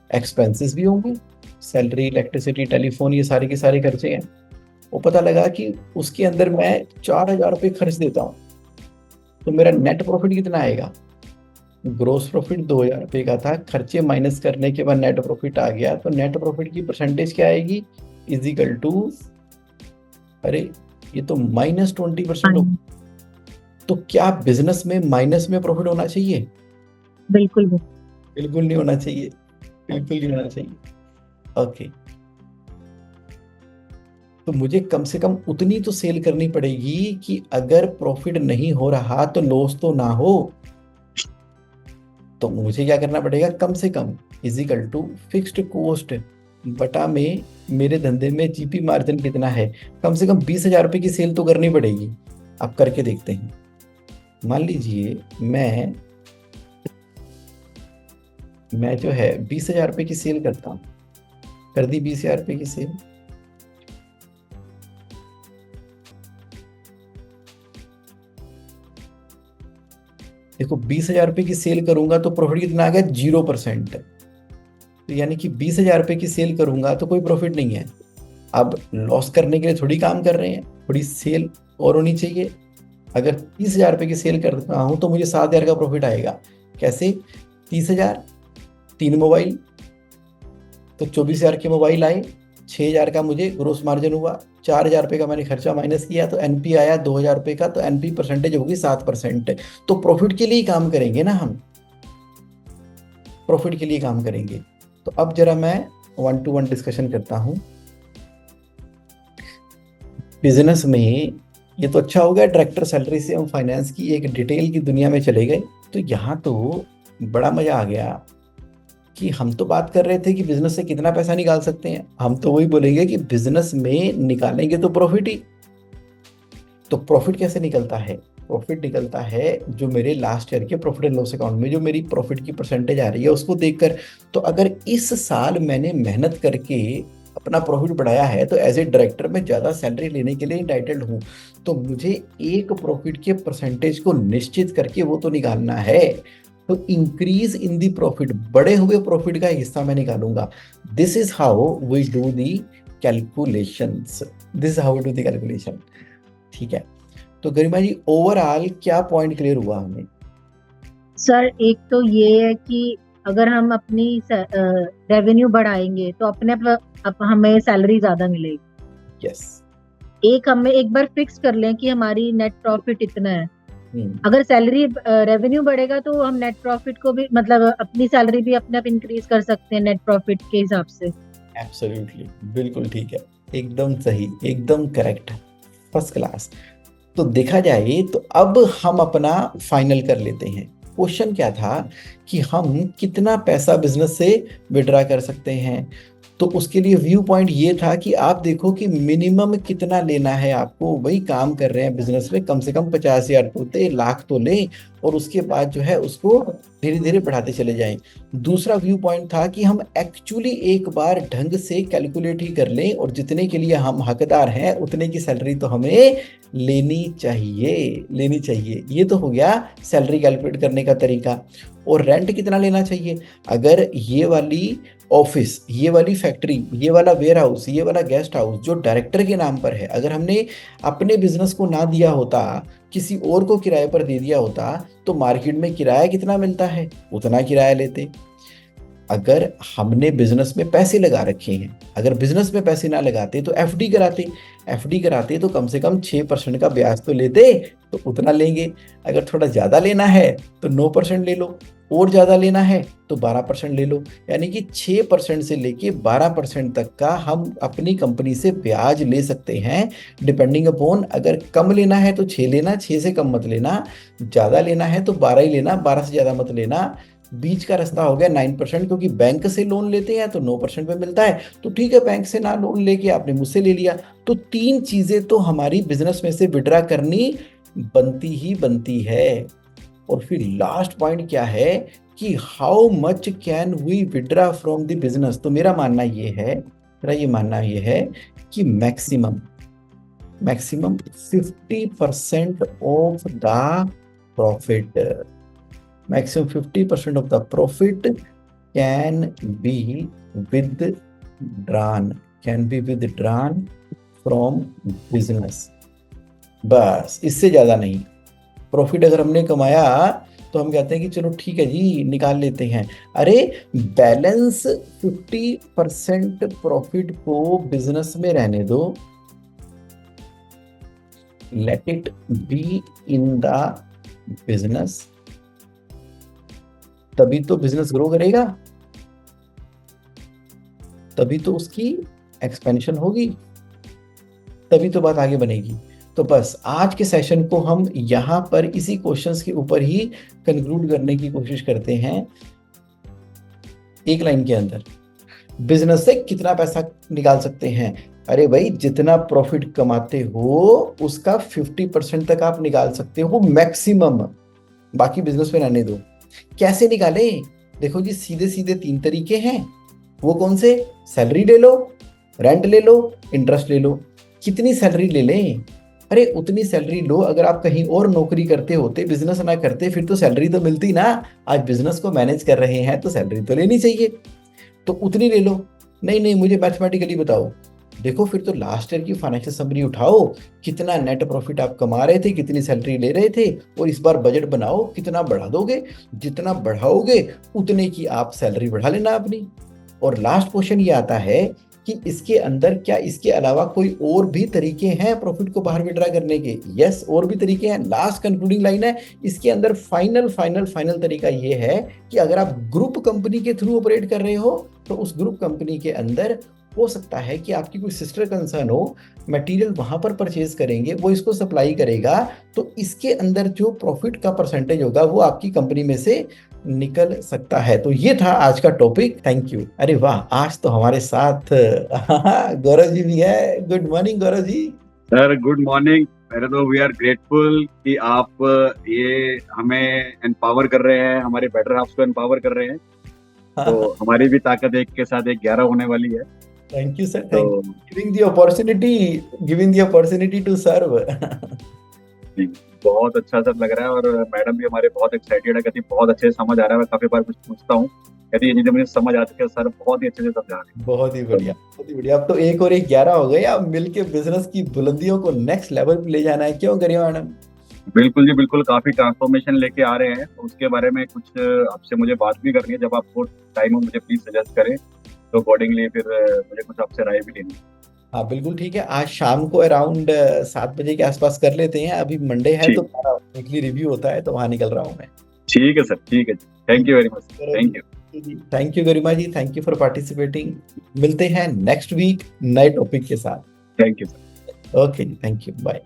एक्सपेंसेस भी होंगे, सैलरी, इलेक्ट्रिसिटी, टेलीफोन, ये सारे के सारे खर्चे हैं। वो पता लगा कि उसके अंदर मैं 4,000 रुपये खर्च देता हूँ, तो मेरा नेट प्रॉफिट कितना आएगा। ग्रोस प्रॉफिट 2,000 रुपये का था, खर्चे माइनस करने के बाद नेट प्रॉफिट आ गया, तो नेट प्रॉफिट की परसेंटेज क्या आएगी, इजिकल टू, अरे ये तो -20% हो। तो क्या बिजनेस में माइनस में प्रॉफिट होना चाहिए। बिल्कुल भी बिल्कुल नहीं होना चाहिए, बिल्कुल नहीं होना चाहिए। ओके, तो मुझे कम से कम उतनी तो सेल करनी पड़ेगी कि अगर प्रॉफिट नहीं हो रहा तो लॉस तो ना हो। तो मुझे क्या करना पड़ेगा, कम से कम इजिकल टू फिक्स्ड कॉस्ट बटा में मेरे धंधे में जीपी मार्जिन कितना है, कम से कम 20,000 रुपये की सेल तो करनी पड़ेगी। आप करके देखते हैं। मान लीजिए मैं जो है 20,000 रुपये की सेल करता हूँ, कर दी 20,000 रुपये की सेल। देखो 20,000 रुपये की सेल करूंगा तो प्रॉफिट कितना आ गया, 0%। तो यानी कि 20,000 रुपये की सेल करूंगा तो कोई प्रॉफिट नहीं है। अब लॉस करने के लिए थोड़ी काम कर रहे हैं, थोड़ी सेल और होनी चाहिए। अगर 30,000 रुपये की सेल करता हूं तो मुझे 7,000 का प्रॉफिट आएगा। कैसे, 30,000, 3 मोबाइल, तो 24,000 के मोबाइल आए, 6,000 का मुझे ग्रोस मार्जिन हुआ, 4,000 रुपये का मैंने खर्चा माइनस किया, तो एनपी आया 2,000 रुपये का, तो एनपी परसेंटेज होगी 7%। तो प्रॉफिट के लिए काम करेंगे ना हम, प्रॉफिट के लिए काम करेंगे। तो अब जरा मैं 1 to 1 डिस्कशन करता हूं। बिजनेस में ये तो अच्छा हो गया, डायरेक्टर सैलरी से हम फाइनेंस की एक डिटेल की दुनिया में चले गए। तो यहाँ तो बड़ा मजा आ गया कि हम तो बात कर रहे थे कि बिजनेस से कितना पैसा निकाल सकते हैं। हम तो वही बोलेंगे कि बिजनेस में निकालेंगे तो प्रॉफिट ही। तो प्रॉफिट कैसे निकलता है, प्रॉफिट निकलता है जो मेरे लास्ट ईयर के प्रॉफिट एंड लॉस अकाउंट में जो मेरी प्रॉफिट की परसेंटेज आ रही है उसको देखकर। तो अगर इस साल मैंने मेहनत करके अपना प्रॉफिट बढ़ाया है तो एज ए डायरेक्टर मैं ज़्यादा सैलरी लेने के लिए इंटाइटल्ड हूँ, तो मुझे एक प्रॉफिट के परसेंटेज को निश्चित करके वो तो निकालना है। तो इंक्रीज इन दी प्रॉफिट, बढ़े हुए प्रॉफिट का हिस्सा मैं निकालूंगा। This is how we do the calculations, this is how we do the calculation. ठीक है, तो गरिमा जी ओवरऑल क्या पॉइंट क्लियर हुआ हमें। सर, एक तो ये है कि अगर हम अपनी रेवेन्यू बढ़ाएंगे तो अपने आप हमें सैलरी ज्यादा मिलेगी। यस। हमें एक बार फिक्स कर लें कि हमारी नेट प्रॉफिट इतना है। हम्म। अगर सैलरी रेवेन्यू बढ़ेगा तो हम नेट प्रॉफिट को भी मतलब अपनी सैलरी भी अपने आप इंक्रीज कर सकते हैं नेट प्रॉफिट के हिसाब से। एब्सोल्युटली, बिल्कुल ठीक है, एकदम सही, एकदम करेक्ट, फर्स्ट क्लास। तो देखा जाए तो अब हम अपना फाइनल कर लेते हैं। क्वेश्चन क्या था कि हम कितना पैसा बिजनेस से विड्रा कर सकते हैं। तो उसके लिए व्यू पॉइंट ये था कि आप देखो कि मिनिमम कितना लेना है आपको। वही काम कर रहे हैं बिजनेस में, कम से कम 50,000 तो ले, लाख तो ले, और उसके बाद जो है उसको धीरे धीरे बढ़ाते चले जाएं। दूसरा व्यू पॉइंट था कि हम एक्चुअली एक बार ढंग से कैलकुलेट ही कर लें, और जितने के लिए हम हकदार हैं उतने की सैलरी तो हमें लेनी चाहिए, लेनी चाहिए। ये तो हो गया सैलरी कैलकुलेट करने का तरीका। और रेंट कितना लेना चाहिए। अगर ये वाली ऑफिस, ये वाली फैक्ट्री, ये वाला वेयर हाउस, ये वाला गेस्ट हाउस जो डायरेक्टर के नाम पर है, अगर हमने अपने बिजनेस को ना दिया होता, किसी और को किराए पर दे दिया होता, तो मार्केट में किराया कितना मिलता है उतना किराया लेते। अगर हमने बिजनेस में पैसे लगा रखे हैं, अगर बिजनेस में पैसे ना लगाते तो एफडी कराते, एफडी कराते तो कम से कम 6% का ब्याज तो लेते, तो उतना लेंगे। अगर थोड़ा ज़्यादा लेना है तो 9% ले लो, और ज़्यादा लेना है तो 12% ले लो। यानी कि 6% से लेके 12% तक का हम अपनी कंपनी से ब्याज ले सकते हैं, डिपेंडिंग अपॉन। अगर कम लेना है तो 6 लेना, 6 से कम मत लेना। ज़्यादा लेना है तो 12 ही लेना, 12 से ज़्यादा मत लेना। बीच का रास्ता हो गया 9%, क्योंकि बैंक से लोन लेते हैं तो 9% पे मिलता है। तो ठीक है, बैंक से ना लोन लेके आपने मुझसे ले लिया। तो 3 चीजें तो हमारी बिजनेस में से विड्रा करनी बनती ही बनती है। और फिर लास्ट पॉइंट क्या है कि how much can we withdraw from the business. तो मेरा मानना ये है, कि maximum 50% of the profit, maximum 50% of the profit can be withdrawn from business। बस, इससे ज्यादा नहीं। प्रॉफिट अगर हमने कमाया तो हम कहते हैं कि चलो ठीक है जी, निकाल लेते हैं। अरे बैलेंस 50% प्रॉफिट को बिजनेस में रहने दो, let it be in the business, तभी तो बिजनेस ग्रो करेगा, तभी तो उसकी एक्सपेंशन होगी, तभी तो बात आगे बनेगी। तो बस आज के सेशन को हम यहां पर इसी क्वेश्चंस के ऊपर ही कंक्लूड करने की कोशिश करते हैं। एक लाइन के अंदर बिजनेस से कितना पैसा निकाल सकते हैं। अरे भाई, जितना प्रॉफिट कमाते हो उसका 50% तक आप निकाल सकते हो मैक्सिमम, बाकी बिजनेस में रहने दो। कैसे निकाले? देखो जी, सीधे सीधे 3 तरीके हैं। वो कौन से? सैलरी ले लो, रेंट ले लो, इंटरेस्ट ले लो। कितनी सैलरी ले लें? अरे उतनी सैलरी लो। अगर आप कहीं और नौकरी करते होते, बिजनेस ना करते, फिर तो सैलरी तो मिलती ना। आज बिजनेस को मैनेज कर रहे हैं तो सैलरी तो लेनी चाहिए, तो उतनी ले लो। नहीं, मुझे मैथमेटिकली बताओ। देखो फिर तो लास्ट ईयर की फाइनेंशियल समरी उठाओ, कितना नेट प्रॉफिट आप कमा रहे थे, कितनी सैलरी ले रहे थे, और इस बार बजट बनाओ कितना बढ़ा दोगे। जितना बढ़ाओगे उतने की आप सैलरी बढ़ा लेना अपनी। और लास्ट क्वेश्चन ये आता है कि इसके अंदर क्या इसके अलावा कोई और भी तरीके हैं प्रॉफिट को बाहर विड्रा करने के? यस, और भी तरीके हैं। लास्ट कंक्लूडिंग लाइन है इसके अंदर, फाइनल तरीका ये है कि अगर आप ग्रुप कंपनी के थ्रू ऑपरेट कर रहे हो तो उस ग्रुप कंपनी के अंदर हो सकता है कि आपकी कोई सिस्टर कंसर्न हो, मटेरियल वहां पर परचेज करेंगे, वो इसको सप्लाई करेगा, तो इसके अंदर जो प्रॉफिट का परसेंटेज होगा वो आपकी कंपनी में से निकल सकता है। तो ये था आज का टॉपिक। Thank you. अरे वाह, आज तो हमारे साथ गौरव जी भी है। Good morning Gaurav ji. Sir good morning. पहले तो वी आर ग्रेटफुल कि आप ये हमें एम्पावर कर रहे हैं, हमारे बेटर हाफ्स को एम्पावर कर रहे हैं। तो हमारी भी ताकत एक के साथ एक 11 होने वाली है। Thank you sir, thank you giving the opportunity to serve. बहुत अच्छा सर लग रहा है, और मैडम भी हमारे बहुत एक्साइटेड है। कहती बहुत अच्छे से समझ आ रहा है। मैं काफी बार कुछ पूछता हूँ, कहती ये चीजें मुझे समझ आती है सर, बहुत ही अच्छे से समझा रहे हैं। बहुत ही बढ़िया, बहुत ही बढ़िया। अब तो 1 और 1 11 हो गए। अब मिलके बिजनेस की बुलंदियों को नेक्स्ट लेवल पे ले जाना है। क्यों गरिमा मैडम? बिल्कुल जी, बिल्कुल, काफी ट्रांसफॉर्मेशन लेके आ रहे हैं, तो उसके बारे में कुछ आपसे मुझे बात भी करनी है। जब आपको टाइम हो मुझे प्लीज सजेस्ट करें, तो अकॉर्डिंगली फिर मुझे कुछ आपसे राय भी लेनी है। हाँ बिल्कुल ठीक है, आज शाम को अराउंड 7 बजे के आसपास कर लेते हैं। अभी मंडे है तो ठीक, मेरा वीकली रिव्यू होता है, तो वहां निकल रहा हूँ मैं। ठीक है सर, ठीक है जी, thank you very much, thank you. Thank you Garima ji, thank you for participating. मिलते हैं नेक्स्ट वीक नए टॉपिक के साथ। Thank you sir. ओके जी, थैंक यू, बाय।